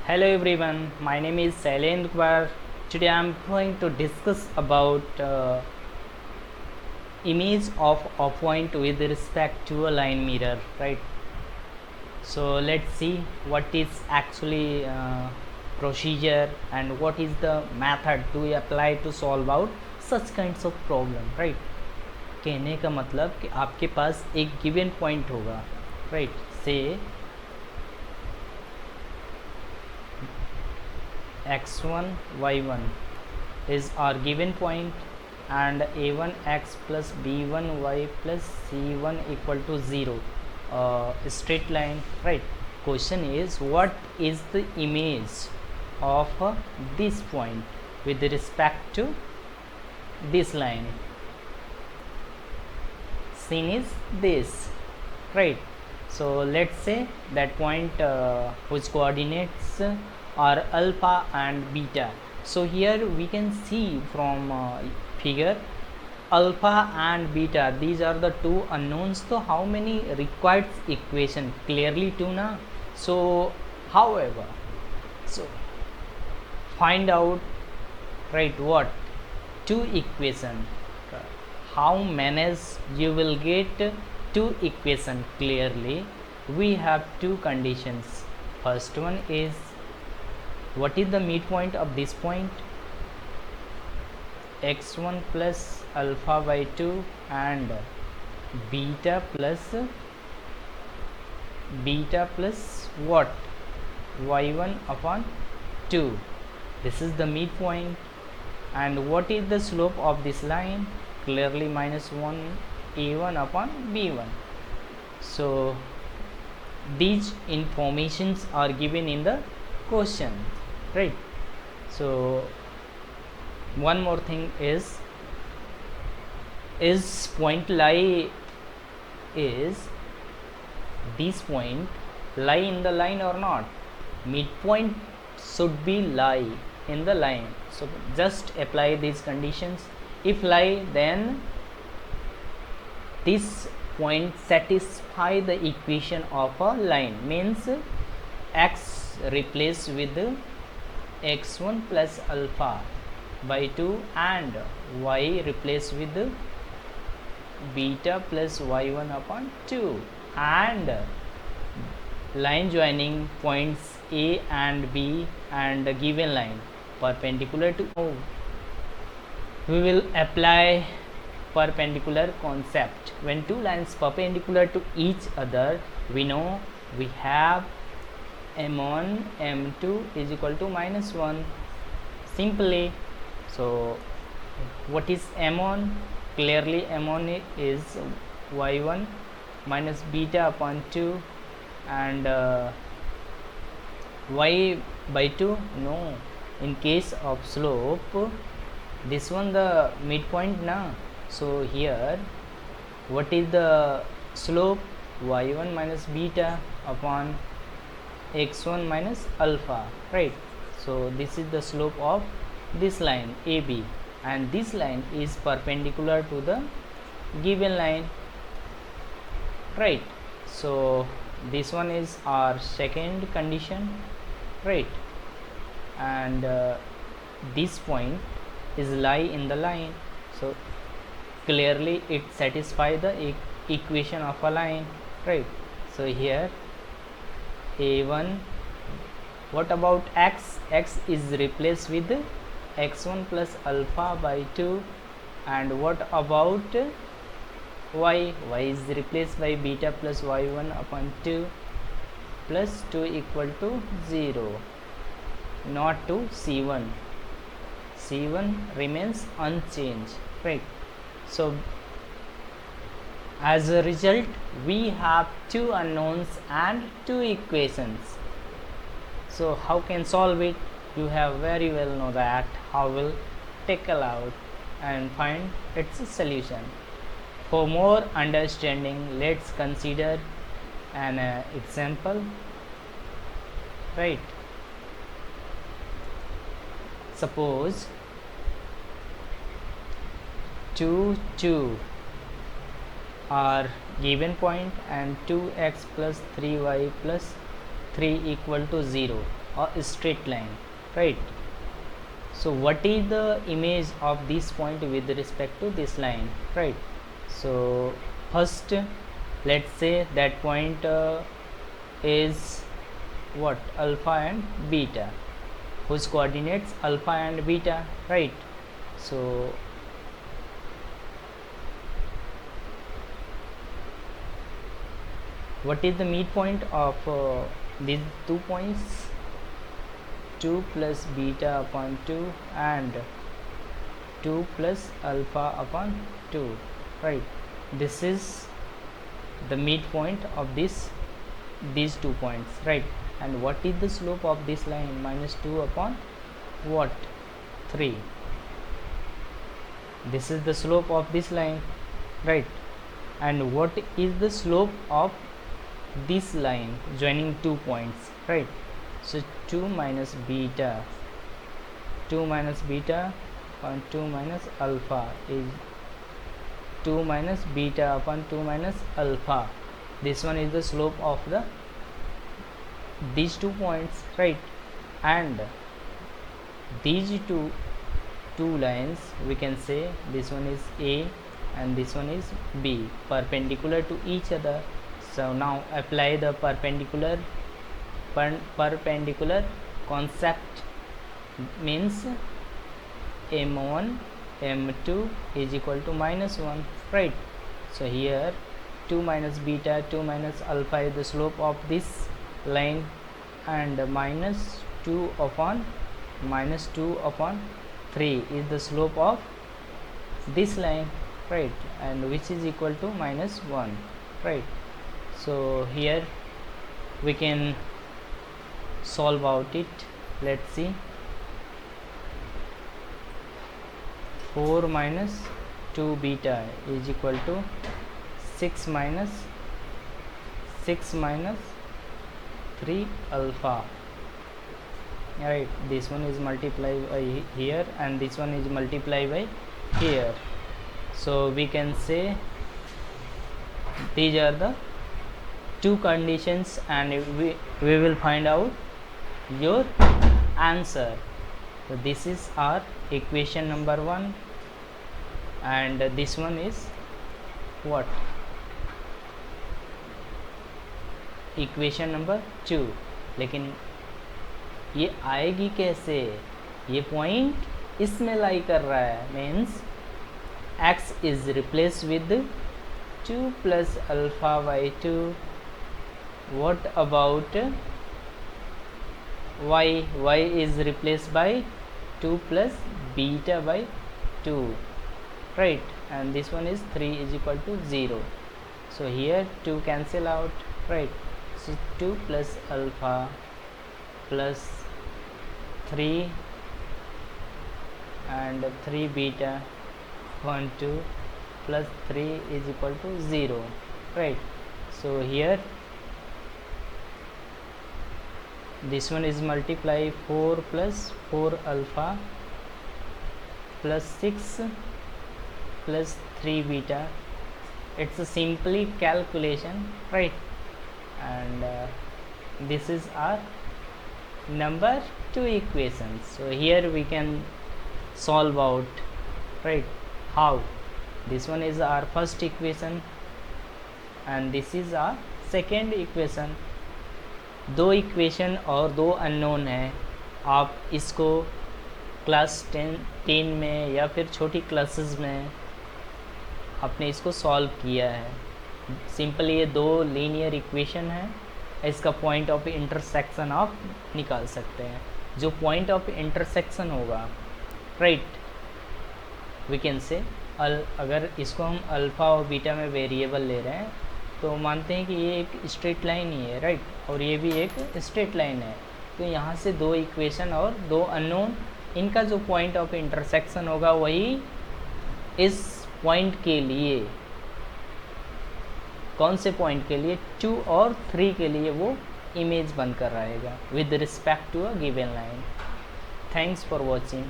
Hello everyone, my name is Shailendra Kumar. Today I am going to discuss about image of a point with respect to a line mirror, right? So let's see what is actually procedure and what is the method to apply to solve out such kinds of problem, right? कहने का मतलब कि आपके पास एक given point होगा, right? से x1 y1 is our given point and a1x plus b1y plus c1 equal to 0, straight line, right? Question is, what is the image of this point with respect to this line? Scene is this, right? So let's say that point whose coordinates are alpha and beta. So here we can see from figure alpha and beta, these are the two unknowns. So how many required equation? Clearly two na. So however, so find out, right, what two equation, how manage you will get two equation. Clearly we have two conditions. First one is, what is the midpoint of this point? x1 plus alpha by 2 and beta plus what? y1 upon 2. This is the midpoint. And what is the slope of this line? Clearly minus 1 a1 upon b1. So these informations are given in the question, right? So one more thing is point lie, is this point lie in the line or not? Midpoint should be lie in the line. So just apply these conditions. If lie, then this point satisfy the equation of a line, means x replace with x1 plus alpha by 2 and y replace with beta plus y1 upon 2, and line joining points A and B and the given line perpendicular to O. We will apply perpendicular concept. When two lines perpendicular to each other, we know we have m1 m2 is equal to minus 1 simply. So what is m1? Clearly m1 is y1 minus beta upon 2 and y by 2. No, in case of slope, this one the midpoint na. So here what is the slope? y1 minus beta upon x1 minus alpha, right? So this is the slope of this line AB, and this line is perpendicular to the given line, right? So this one is our second condition, right? And this point is lie in the line, so clearly it satisfies the equation of a line, right? So here a1, what about x? X is replaced with x1 plus alpha by 2, and what about y? Y is replaced by beta plus y1 upon 2 plus 2 equal to 0, not to c1. C1 remains unchanged, right? So as a result, we have two unknowns and two equations. So how can solve it? You have very well know that how will tackle out and find its solution. For more understanding, let's consider an example, right? Suppose 2 are given point and 2x plus 3y plus 3 equal to 0. a straight line, right? So what is the image of this point with respect to this line, right? So first let's say that point is what, alpha and beta, whose coordinates alpha and beta, right? So what is the midpoint of these 2 points? 2 plus beta upon 2 and 2 plus alpha upon 2, right? This is the midpoint of these 2 points, right? And what is the slope of this line? Minus 2 upon what, 3. This is the slope of this line, right? And what is the slope of this line joining 2 points, right? So 2 minus beta, 2 minus beta upon 2 minus alpha is 2 minus beta upon 2 minus alpha. This one is the slope of these 2 points, right? And these two lines, we can say this one is A and this one is B, perpendicular to each other. So now apply the perpendicular concept, means m1 m2 is equal to minus 1, right? So here 2 minus beta, 2 minus alpha is the slope of this line, and minus 2 upon 3 is the slope of this line, right? And which is equal to minus 1, right? So here we can solve out it. Let's see. 4 minus 2 beta is equal to 6 minus 3 alpha, right? This one is multiplied by here and this one is multiplied by here. So we can say these are the 2 conditions, and we will find out your answer. So this is our equation number 1, and this one is what, equation number 2. लेकिन ये आएगी कैसे? ये point इसमें लाई कर रहा है, means x is replace with 2 plus alpha by 2. What about y is replaced by 2 plus beta by 2, right? And this one is 3 is equal to 0. So here 2 cancel out, right? So 2 plus alpha plus 3 and 3 beta 1 2 plus 3 is equal to 0, right? So here this one is multiply 4 plus 4 alpha plus 6 plus 3 beta. It's a simply calculation, right? And this is our number 2 equations. So here we can solve out, right? How? This one is our first equation and this is our second equation. 2 equation और 2 unknown है. आप इसको class 10 में या फिर छोटी classes में आपने इसको सॉल्व किया है. सिंपली ये 2 लीनियर इक्वेशन है, इसका पॉइंट ऑफ इंटरसेक्शन आप निकाल सकते हैं. जो पॉइंट ऑफ इंटरसेक्शन होगा, राइट, वी कैन से अगर इसको हम अल्फ़ा और बीटा में वेरिएबल ले रहे हैं तो मानते हैं कि ये एक स्ट्रेट लाइन ही है, राइट, और ये भी एक स्ट्रेट लाइन है. तो यहाँ से 2 इक्वेशन और 2 अननोन, इनका जो पॉइंट ऑफ इंटरसेक्शन होगा वही इस पॉइंट के लिए, कौन से पॉइंट के लिए, 2 और 3 के लिए वो इमेज बनकर रहेगा with respect to a given line. Thanks for watching.